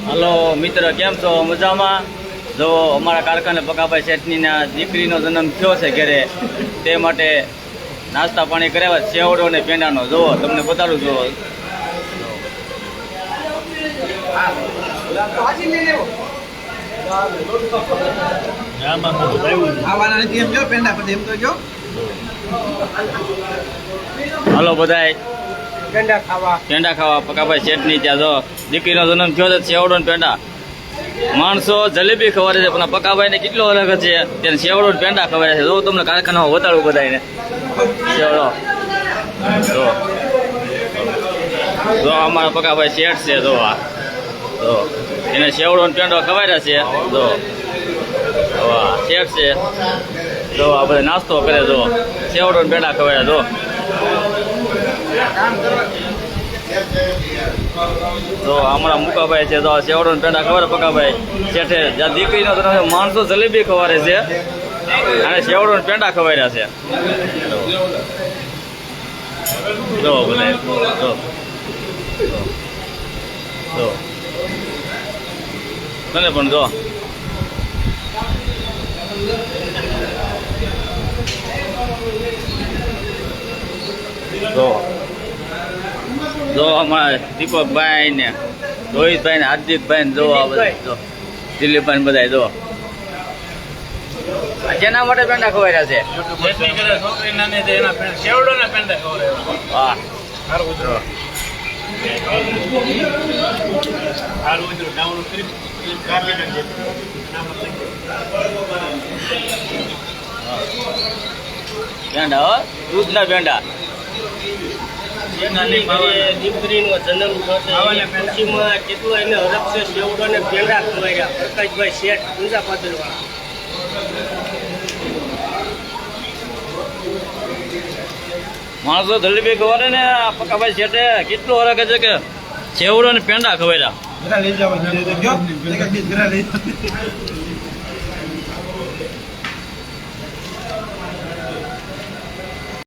Hello મિત્ર, કેમ છો? મજામાં? જો અમારા કારખાને પકાભાઈ શેઠનીના દીકરીનો જન્મ થયો છે ઘરે, તે માટે નાસ્તા પાણી કરાવ્યા. સેવડો ને પેંડાનો જોવો, તમને બતાડું. જોવો હાલો બધાય પેંડા ખાવા પકાભાઈ શેઠની ત્યાં. જો દીકરીનો જન્મ થયો છે, સેવડો ને પેંડા. માણસો જલેબી ખવારે છે, પણ પકાભાઈ ને કેટલો અલગ છે, તેને સેવડો ને પેંડા ખવારે છે. જો તમને કારખાનામાં બતાડું બધાને સેવડો. જો અમારા પકાભાઈ શેઠ છે, જો આ તો એને સેવડો ને પેંડો ખવાર્યા છે. જો શેઠ છે, જો આ બધા નાસ્તો કરે. જો સેવડો ને પેંડા ખવાર્યા. જો અમારા મુકાભાઈ છે, તો સેવડો ને પેંડા ખવારે પકાભાઈ શેઠે. જ્યાં દીકરીનો માણસો જલેબી ખવારે છે અને સેવડો ને પેંડા ખવાર્યા છે. જો બધા જો મને પણ જો જો અમારા દીપકભાઈ ને રોહિતભાઈ ને હાર્દિકભાઈ ને જો આ બધા જો દિલીપભાઈ ને બધા જો જેના માટે પેંડા ખવાર્યા છે. વાહ પેંડા હો, દૂધના પેંડા. દીકરીનો જન્મ ખુશીમાં કેટલો એને હરખ છે. સેવડો ને પેંડા ખવાયા પ્રકાશભાઈ શેઠ ઊંઝા પાદરવાળા. માણસો જલેબી ખવારે ને પકાભાઈ શેઠે કેટલું હરખ છે કે સેવડો ને પેંડા ખવાર્યા.